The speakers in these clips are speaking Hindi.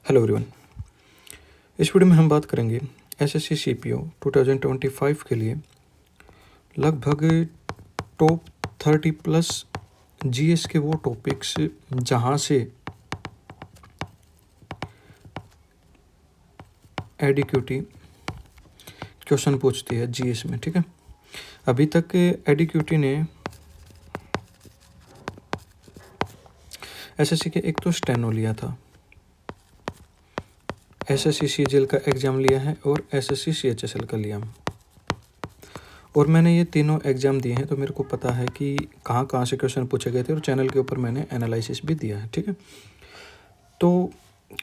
Hello everyone. इस वीडियो में हम बात करेंगे एसएससी सीपीओ 2025 के लिए लगभग टॉप 30 प्लस जीएस के वो टॉपिक्स जहां से एडिक्यूटी क्वेश्चन पूछती है जीएस में। ठीक है, अभी तक एडिक्यूटी ने एसएससी के एक तो स्टेनो लिया था, एसएससी सीजीएल का एग्ज़ाम लिया है और एसएससी सीएचएसएल का लिया, और मैंने ये तीनों एग्ज़ाम दिए हैं तो मेरे को पता है कि कहाँ कहाँ से क्वेश्चन पूछे गए थे और चैनल के ऊपर मैंने एनालिसिस भी दिया है। ठीक है, तो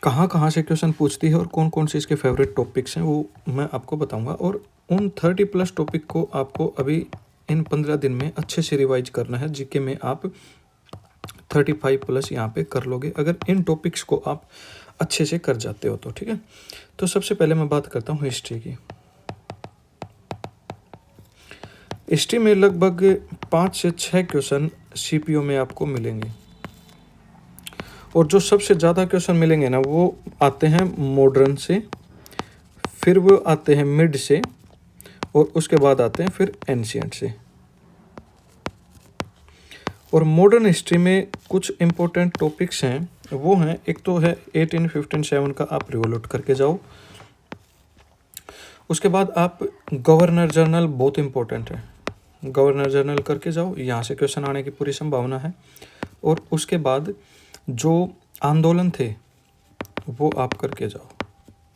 कहाँ कहाँ से क्वेश्चन पूछती है और कौन कौन से इसके फेवरेट टॉपिक्स हैं वो मैं आपको बताऊंगा, और उन 30 प्लस टॉपिक को आपको अभी इन 15 दिन में अच्छे से रिवाइज करना है। जीके में आप 35 प्लस यहाँ पे कर लोगे अगर इन टॉपिक्स को आप अच्छे से कर जाते हो तो। ठीक है, तो सबसे पहले मैं बात करता हूँ हिस्ट्री की। हिस्ट्री में लगभग 5 से 6 क्वेश्चन सीपीओ में आपको मिलेंगे, और जो सबसे ज़्यादा क्वेश्चन मिलेंगे ना वो आते हैं मॉडर्न से, फिर वो आते हैं मिड से, और उसके बाद आते हैं फिर एंशिएंट से। और मॉडर्न हिस्ट्री में कुछ इम्पोर्टेंट टॉपिक्स हैं, वो हैं, एक तो है 1857 का आप रिवोल्यूट करके जाओ। उसके बाद आप गवर्नर जनरल, बहुत इम्पोर्टेंट है, गवर्नर जनरल करके जाओ, यहाँ से क्वेश्चन आने की पूरी संभावना है। और उसके बाद जो आंदोलन थे वो आप करके जाओ।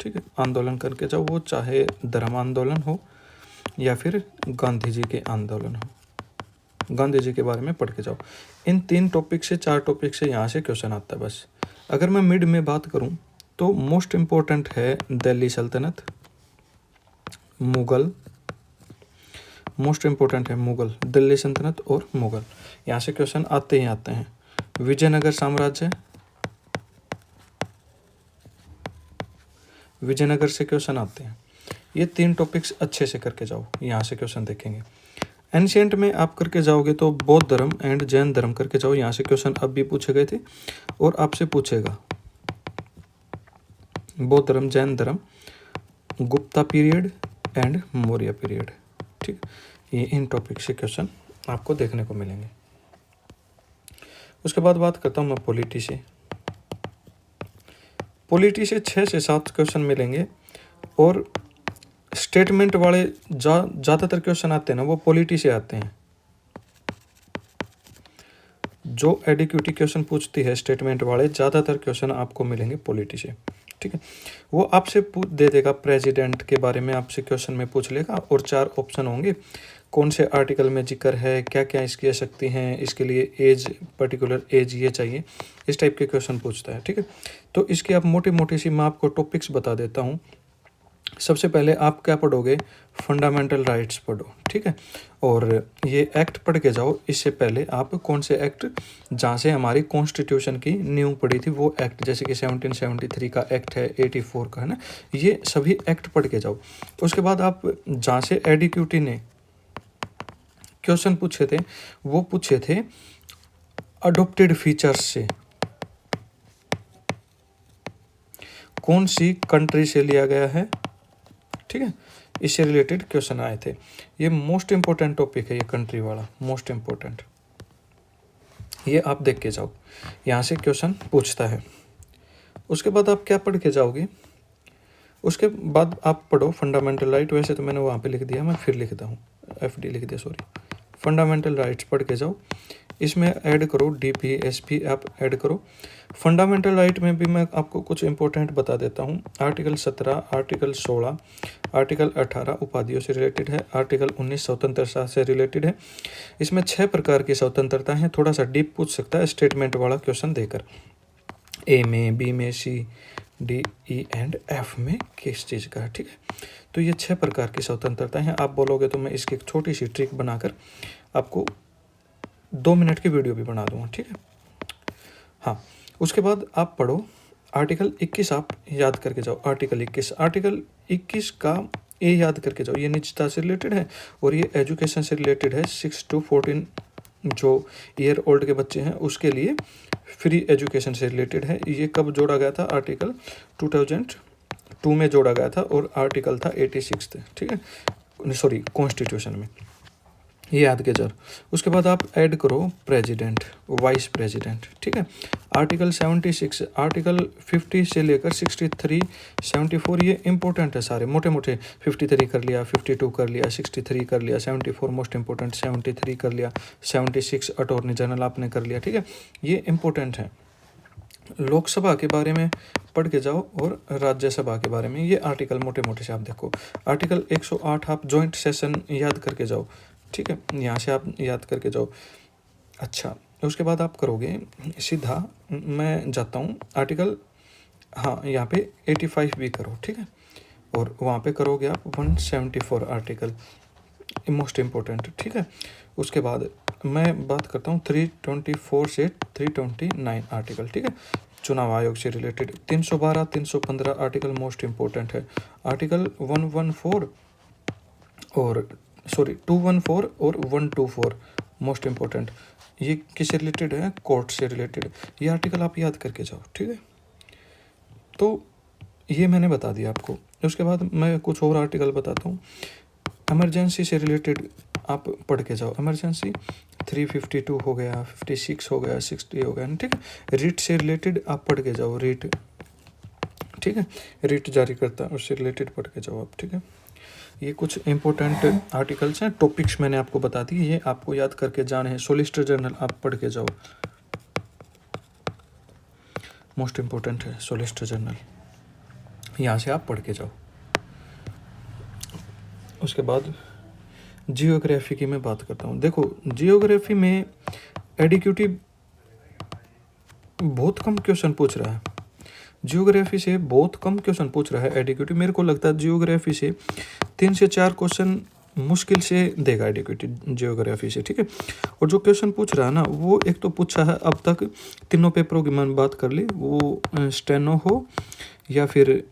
ठीक है, आंदोलन करके जाओ, वो चाहे धर्म आंदोलन हो या फिर गांधी जी के आंदोलन हो, गांधी जी के बारे में पढ़ के जाओ। इन 3 टॉपिक से 4 टॉपिक से यहाँ से क्वेश्चन आता है बस। अगर मैं मिड में बात करूँ तो मोस्ट इम्पोर्टेंट है दिल्ली सल्तनत, मुगल, मोस्ट इम्पोर्टेंट है मुगल, दिल्ली सल्तनत और मुगल, यहाँ से क्वेश्चन आते ही आते हैं। विजयनगर साम्राज्य, विजयनगर से क्वेश्चन आते हैं। ये 3 टॉपिक्स अच्छे से करके जाओ, यहाँ से क्वेश्चन देखेंगे। एंशिएंट में आप करके जाओगे तो बौद्ध धर्म एंड जैन धर्म करके जाओ, यहाँ से क्वेश्चन अब भी पूछे गए थे और आपसे पूछेगा। बौद्ध धर्म, जैन धर्म, Gupta period and Maurya period. ठीक, ये इन टॉपिक से क्वेश्चन आपको देखने को मिलेंगे। उसके बाद बात करता हूँ मैं पॉलिटी से। पॉलिटी से 6 से 7 क्वेश्चन मिलेंगे, और स्टेटमेंट वाले ज़्यादातर क्वेश्चन आते हैं ना वो पॉलिटी से आते हैं। जो एडिक्यूटी क्वेश्चन पूछती है स्टेटमेंट वाले, ज़्यादातर क्वेश्चन आपको मिलेंगे पॉलिटी से। ठीक है, वो आपसे दे देगा, प्रेसिडेंट के बारे में आपसे क्वेश्चन में पूछ लेगा, और 4 ऑप्शन होंगे, कौन से आर्टिकल में जिक्र है, क्या क्या इसकी शक्ति हैं, इसके लिए एज, पर्टिकुलर एज ये चाहिए, इस टाइप के क्वेश्चन पूछता है। ठीक है, तो इसकी आप मोटी मोटी सी मैं आपको टॉपिक्स बता देता हूँ। सबसे पहले आप क्या पढ़ोगे, फंडामेंटल राइट्स पढ़ो। ठीक है, और ये एक्ट पढ़ के जाओ। इससे पहले आप कौन से एक्ट, जहाँ से हमारी कॉन्स्टिट्यूशन की नींव पड़ी थी वो एक्ट, जैसे कि 1773 का एक्ट है, 84 का है ना, ये सभी एक्ट पढ़ के जाओ। उसके बाद आप जहाँ से एडिक्यूटी ने क्वेश्चन पूछे थे वो पूछे थे अडोप्टेड फीचर्स से, कौन सी कंट्री से लिया गया है। ठीक है, इससे रिलेटेड क्वेश्चन आए थे। ये मोस्ट इंपॉर्टेंट टॉपिक है, ये कंट्री वाला मोस्ट इंपॉर्टेंट, ये आप देख के जाओ, यहाँ से क्वेश्चन पूछता है। उसके बाद आप क्या पढ़ के जाओगे, उसके बाद आप पढ़ो फंडामेंटल राइट। वैसे तो मैंने वहाँ पे लिख दिया, मैं फिर लिखता हूँ, FD लिख दिया, सॉरी। फंडामेंटल राइट्स पढ़ के जाओ, इसमें ऐड करो DP SP, आप ऐड करो। फंडामेंटल राइट में भी मैं आपको कुछ इंपॉर्टेंट बता देता हूँ। आर्टिकल 17, आर्टिकल 16, आर्टिकल 18 उपाधियों से रिलेटेड है, आर्टिकल 19 स्वतंत्रता से रिलेटेड है। इसमें 6 प्रकार की स्वतंत्रता है, थोड़ा सा डीप पूछ सकता है स्टेटमेंट वाला क्वेश्चन देकर। A में, B में, C, D, E and F में किस चीज़ का है। ठीक है, तो ये 6 प्रकार की स्वतंत्रता हैं। आप बोलोगे तो मैं इसकी एक छोटी सी ट्रिक बनाकर आपको 2 मिनट की वीडियो भी बना दूंगा। ठीक है, हाँ। उसके बाद आप पढ़ो आर्टिकल 21, आप याद करके जाओ। आर्टिकल 21 का ए याद करके जाओ, ये निजता से रिलेटेड है और ये एजुकेशन से रिलेटेड है। 6 to 14 जो ईयर ओल्ड के बच्चे हैं उसके लिए फ्री एजुकेशन से रिलेटेड है। ये कब जोड़ा गया था? आर्टिकल 2002 में जोड़ा गया था और आर्टिकल था 86 थे, ठीक है, सॉरी कॉन्स्टिट्यूशन में, ये याद के जर। उसके बाद आप ऐड करो प्रेसिडेंट, वाइस प्रेसिडेंट, ठीक है। आर्टिकल 76, आर्टिकल 50 से लेकर 63, 74 ये इंपॉर्टेंट है सारे, मोटे मोटे 53 कर लिया, 52 कर लिया, 63 कर लिया, 74 मोस्ट इंपॉर्टेंट, 73 कर लिया, 76 अटॉर्नी जनरल आपने कर लिया, ठीक है, ये इंपॉर्टेंट है। लोकसभा के बारे में पढ़ के जाओ और राज्यसभा के बारे में, ये आर्टिकल मोटे मोटे से आप देखो। आर्टिकल 108 आप जॉइंट सेशन याद करके जाओ, ठीक है, यहाँ से आप याद करके जाओ। अच्छा, उसके बाद आप करोगे सीधा, मैं जाता हूँ आर्टिकल, हाँ यहाँ पे 85 भी करो, ठीक है, और वहाँ पे करोगे आप 174 आर्टिकल, मोस्ट इम्पोर्टेंट, ठीक है। उसके बाद मैं बात करता हूँ 324 से 329 आर्टिकल, ठीक है, चुनाव आयोग से रिलेटेड। 312, 315 आर्टिकल मोस्ट इम्पोर्टेंट है। आर्टिकल 114 और सॉरी 214 और 124 मोस्ट इम्पोर्टेंट, ये किससे रिलेटेड है? कोर्ट से रिलेटेड। ये आर्टिकल आप याद करके जाओ, ठीक है। तो ये मैंने बता दिया आपको। उसके बाद मैं कुछ और आर्टिकल बताता हूँ। इमरजेंसी से रिलेटेड आप पढ़ के जाओ। इमरजेंसी 352 हो गया, 56 हो गया, 60 हो गया, ठीक है। रिट से रिलेटेड आप पढ़ के जाओ, रिट, ठीक है, रिट जारी करता है, उससे रिलेटेड पढ़ के जाओ आप, ठीक है। ये कुछ इंपॉर्टेंट आर्टिकल्स हैं, टॉपिक्स मैंने आपको बता दी, ये आपको याद करके जाने हैं। सोलिसिटर जनरल आप पढ़ के जाओ, मोस्ट इम्पोर्टेंट है सोलिसिटर जनरल, यहाँ से आप पढ़ के जाओ। उसके बाद जियोग्राफी की मैं बात करता हूँ। देखो जियोग्राफी में एडिक्यूटिव बहुत कम क्वेश्चन पूछ रहा है, जियोग्राफी से बहुत कम क्वेश्चन पूछ रहा है एडिक्यूटिव। मेरे को लगता है जियोग्राफी से 3 से 4 क्वेश्चन मुश्किल से देगा एडिक्यूटिव जियोग्राफी से, ठीक है। और जो क्वेश्चन पूछ रहा है ना, वो एक तो पूछा है अब तक तीनों पेपरों की मैंने बात कर ली, वो स्टेनो हो या फिर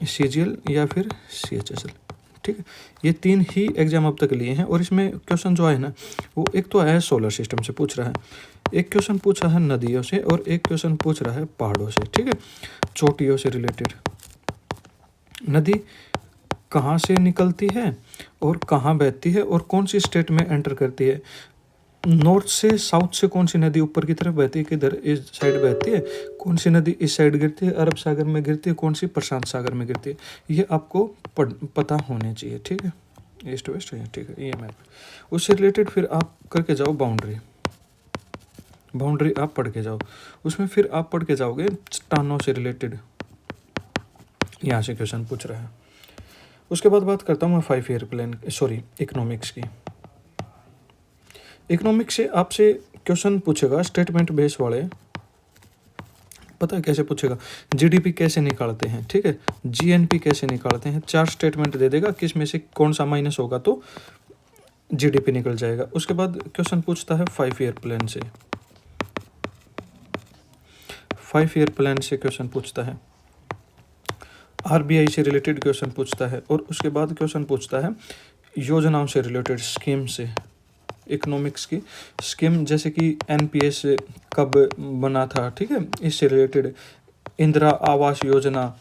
सीजीएल या फिर सीएचएसएल, ठीक है। ये 3 ही एग्जाम अब तक लिए हैं और इसमें क्वेश्चन जो आए ना, वो एक तो है सोलर सिस्टम से पूछ रहा है, एक क्वेश्चन पूछा है नदियों से और एक क्वेश्चन पूछ रहा है पहाड़ों से, ठीक है, चोटियों से रिलेटेड। नदी कहाँ से निकलती है और कहाँ बहती है और कौन सी स्टेट में एंटर करती है? नॉर्थ से साउथ से कौन सी नदी ऊपर की तरफ बहती है, किधर इस साइड बहती है, कौन सी नदी इस साइड गिरती है, अरब सागर में गिरती है, कौन सी प्रशांत सागर में गिरती है, ये आपको पता होने चाहिए, ठीक है। ईस्ट वेस्ट है, ठीक है, ये मैप। उससे रिलेटेड फिर आप करके जाओ बाउंड्री, बाउंड्री आप पढ़ के जाओ। उसमें फिर आप पढ़ के जाओगे चट्टानों से रिलेटेड, यहाँ से क्वेश्चन पूछ रहा है। उसके बाद बात करता हूँ मैं 5 ईयर प्लान, सॉरी इकोनॉमिक्स की। इकोनॉमिक्स से आपसे क्वेश्चन पूछेगा स्टेटमेंट बेस वाले, पता है कैसे पूछेगा? जीडीपी कैसे निकालते हैं, ठीक है, जीएनपी कैसे निकालते हैं, 4 स्टेटमेंट दे देगा, किस में से कौन सा माइनस होगा तो जीडीपी निकल जाएगा। उसके बाद क्वेश्चन पूछता है 5 ईयर प्लान से, 5 ईयर प्लान से क्वेश्चन पूछता है, आरबीआई से रिलेटेड क्वेश्चन पूछता है, और उसके बाद क्वेश्चन पूछता है योजनाओं से रिलेटेड, स्कीम से, इकोनॉमिक्स की स्कीम, जैसे कि एनपीएस कब बना था, ठीक है, इससे रिलेटेड, इंदिरा आवास योजना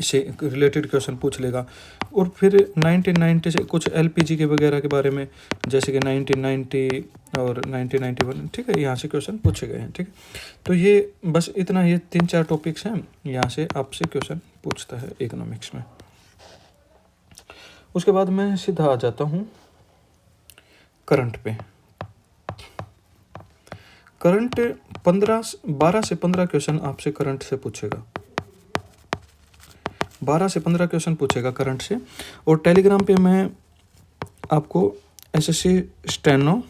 से रिलेटेड क्वेश्चन पूछ लेगा। और फिर 1990 से कुछ एलपीजी के वगैरह के बारे में, जैसे कि 1990 और 1991, ठीक है, यहाँ से क्वेश्चन पूछे गए हैं, ठीक है। तो ये बस इतना, ये 3-4 टॉपिक्स हैं, यहाँ से आपसे क्वेश्चन पूछता है इकोनॉमिक्स में। उसके बाद मैं सीधा आ जाता हूँ करंट पे। करंट 12 से 15 क्वेश्चन आपसे करंट से पूछेगा, 12 से 15 क्वेश्चन पूछेगा करंट से। और टेलीग्राम पे मैं आपको SSC steno,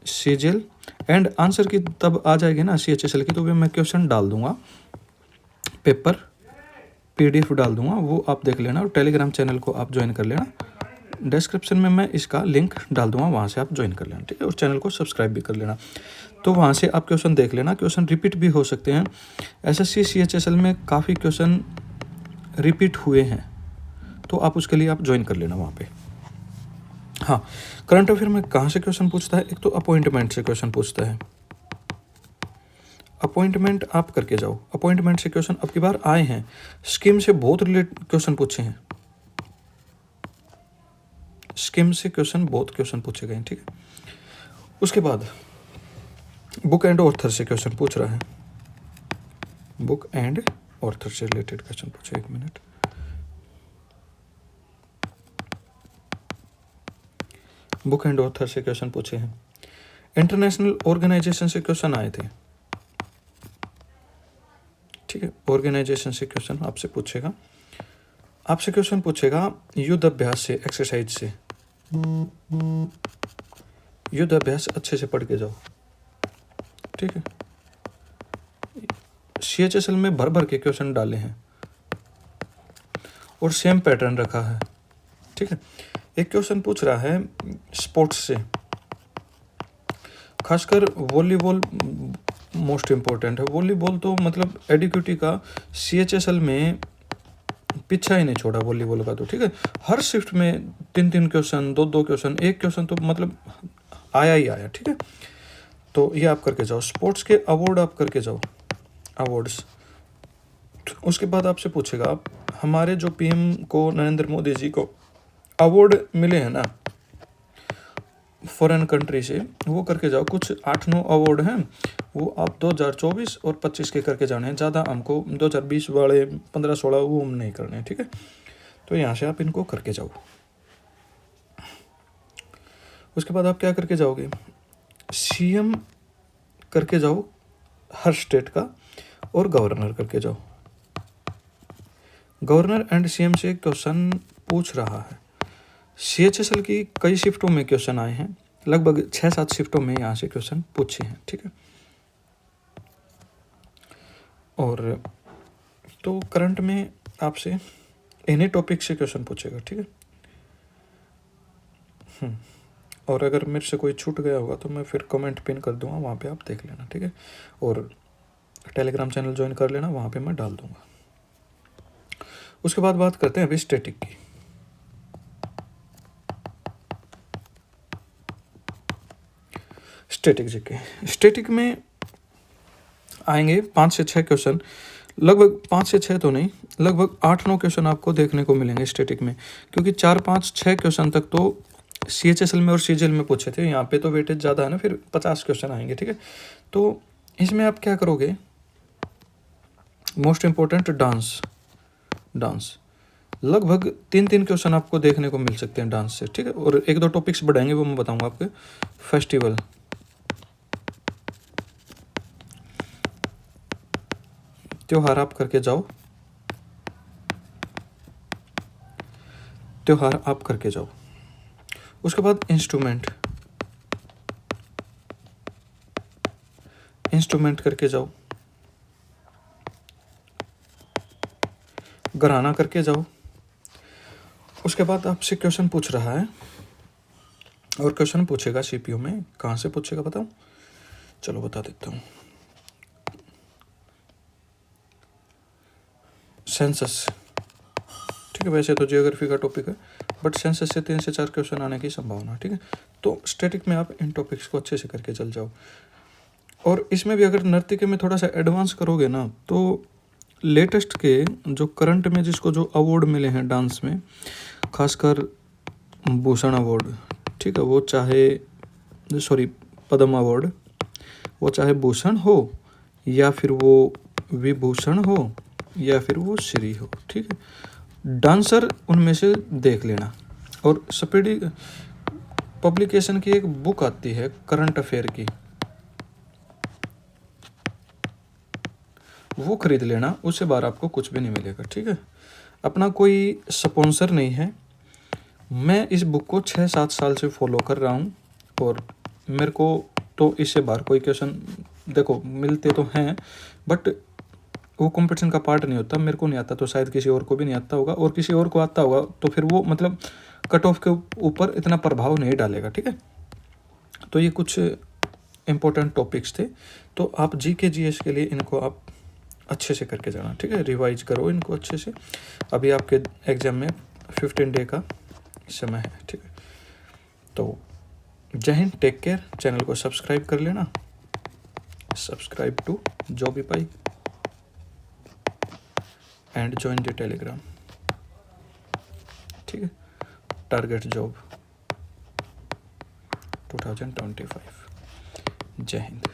CGL and answer की तब आ जाएगी ना सीएचएसएल की, तो भी मैं क्वेश्चन डाल दूंगा, पेपर पीडीएफ डाल दूंगा, वो आप देख लेना। और टेलीग्राम चैनल को आप ज्वाइन कर लेना, डिस्क्रिप्शन में मैं इसका लिंक डाल दूंगा, वहाँ से आप ज्वाइन कर लेना, ठीक है। और चैनल को सब्सक्राइब भी कर लेना, तो वहाँ से आप क्वेश्चन देख लेना। क्वेश्चन रिपीट भी हो सकते हैं, एसएससी सीएचएसएल में काफ़ी क्वेश्चन रिपीट हुए हैं, तो आप उसके लिए आप ज्वाइन कर लेना वहाँ पे। हाँ, करंट अफेयर में कहाँ से क्वेश्चन पूछता है? एक तो अपॉइंटमेंट से क्वेश्चन पूछता है, अपॉइंटमेंट आप करके जाओ, अपॉइंटमेंट से क्वेश्चन अब की बार आए हैं, स्कीम से बहुत रिलेटेड क्वेश्चन पूछे हैं, स्कीम से बहुत क्वेश्चन पूछे गए, ठीक है। उसके बाद बुक एंड ऑथर से क्वेश्चन पूछ रहा है, बुक एंड ऑथर से रिलेटेड क्वेश्चन पूछे, 1 मिनट, बुक एंड ऑथर से क्वेश्चन पूछे हैं। इंटरनेशनल ऑर्गेनाइजेशन से क्वेश्चन आए थे, ठीक है, ऑर्गेनाइजेशन से क्वेश्चन आपसे पूछेगा, आपसे क्वेश्चन पूछेगा युद्ध अभ्यास से, एक्सरसाइज से, युद्ध अभ्यास अच्छे से पढ़ के जाओ, ठीक है। CHSL में भर भर के क्वेश्चन डाले हैं और सेम पैटर्न रखा है, ठीक है। एक क्वेश्चन पूछ रहा है स्पोर्ट्स से, खासकर वॉलीबॉल मोस्ट इम्पोर्टेंट है। वॉलीबॉल तो मतलब एडिक्यूटी का CHSL में पीछा ही नहीं छोड़ा वॉलीबॉल का, तो ठीक है, हर शिफ्ट में 3-3 क्वेश्चन, 2-2 क्वेश्चन, एक क्वेश्चन तो मतलब आया ही आया, ठीक है। तो ये आप करके जाओ। स्पोर्ट्स के अवार्ड आप करके जाओ, अवार्ड्स। उसके बाद आपसे पूछेगा हमारे जो PM को, नरेंद्र मोदी जी को अवार्ड मिले हैं ना फॉरेन कंट्री से, वो करके जाओ। कुछ 8-9 अवार्ड हैं, वो आप 2024 और 25 के करके जाने हैं, ज़्यादा हमको 2020 वाले 15-16 वो हम नहीं करने हैं, ठीक है। तो यहाँ से आप इनको करके जाओ। उसके बाद आप क्या करके जाओगे, CM करके जाओ हर स्टेट का, और गवर्नर करके जाओ। गवर्नर एंड CM से क्वेश्चन पूछ रहा है। CHSL की कई शिफ्टों में क्वेश्चन आए हैं, लगभग 6-7 शिफ्टों में यहाँ से क्वेश्चन पूछे हैं, ठीक है। और तो करंट में आपसे इन्हीं टॉपिक से क्वेश्चन पूछेगा, ठीक है। और अगर मेरे से कोई छूट गया होगा तो मैं फिर कमेंट पिन कर दूंगा, वहाँ पे आप देख लेना, ठीक है। और टेलीग्राम चैनल ज्वाइन कर लेना, वहाँ पे मैं डाल दूंगा। उसके बाद बात करते हैं अभी स्टैटिक की। स्टैटिक जीके, स्टैटिक में आएंगे 5 से 6 क्वेश्चन, लगभग 5 से 6 तो नहीं, लगभग 8-9 क्वेश्चन आपको देखने को मिलेंगे स्टैटिक में, क्योंकि 4-5-6 क्वेश्चन तक तो CHSL में और CGL में पूछे थे, यहाँ पे तो वेटेज ज़्यादा है ना, फिर 50 क्वेश्चन आएंगे, ठीक है। तो इसमें आप क्या करोगे, मोस्ट इम्पोर्टेंट डांस लगभग 3-3 क्वेश्चन आपको देखने को मिल सकते हैं डांस से, ठीक है। और 1-2 टॉपिक्स बढ़ाएंगे, वो मैं बताऊंगा आपके। फेस्टिवल, त्योहार आप करके जाओ, त्योहार आप करके जाओ। उसके बाद इंस्ट्रूमेंट करके जाओ, घराना करके जाओ। उसके बाद आपसे क्वेश्चन पूछ रहा है, और क्वेश्चन पूछेगा CPU में, कहाँ से पूछेगा बताओ, चलो बता देता हूँ। सेंसस, ठीक है, वैसे तो जियोग्राफी का टॉपिक है, बट सेंसस से 3 से 4 क्वेश्चन आने की संभावना, ठीक है। तो स्टैटिक में आप इन टॉपिक्स को अच्छे से करके चल जाओ। और इसमें भी अगर नर्तकी में थोड़ा सा एडवांस करोगे ना, तो लेटेस्ट के जो करंट में जिसको जो अवार्ड मिले हैं डांस में, खासकर भूषण अवार्ड, ठीक है, वो चाहे सॉरी पद्म अवार्ड, वो चाहे भूषण हो या फिर वो विभूषण हो या फिर वो श्री हो, ठीक है, डांसर उनमें से देख लेना। और स्पीडी पब्लिकेशन की एक बुक आती है करंट अफेयर की, वो खरीद लेना, उससे बाहर आपको कुछ भी नहीं मिलेगा, ठीक है। अपना कोई स्पॉन्सर नहीं है, मैं इस बुक को 6-7 साल से फॉलो कर रहा हूँ, और मेरे को तो इससे बाहर कोई क्वेश्चन देखो मिलते तो हैं, बट वो कंपटीशन का पार्ट नहीं होता। मेरे को नहीं आता तो शायद किसी और को भी नहीं आता होगा, और किसी और को आता होगा तो फिर वो मतलब कट ऑफ के ऊपर इतना प्रभाव नहीं डालेगा, ठीक है। तो ये कुछ इम्पोर्टेंट टॉपिक्स थे, तो आप GK GS के लिए इनको आप अच्छे से करके जाना, ठीक है, रिवाइज करो इनको अच्छे से। अभी आपके एग्जाम में 15 डे का समय है, ठीक है। तो Jai Hind, take care, channel को सब्सक्राइब कर लेना, subscribe to Jobify and join the Telegram. ठीक है, टारगेट जॉब 2025। जय हिंद,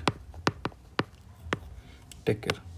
टेक केयर।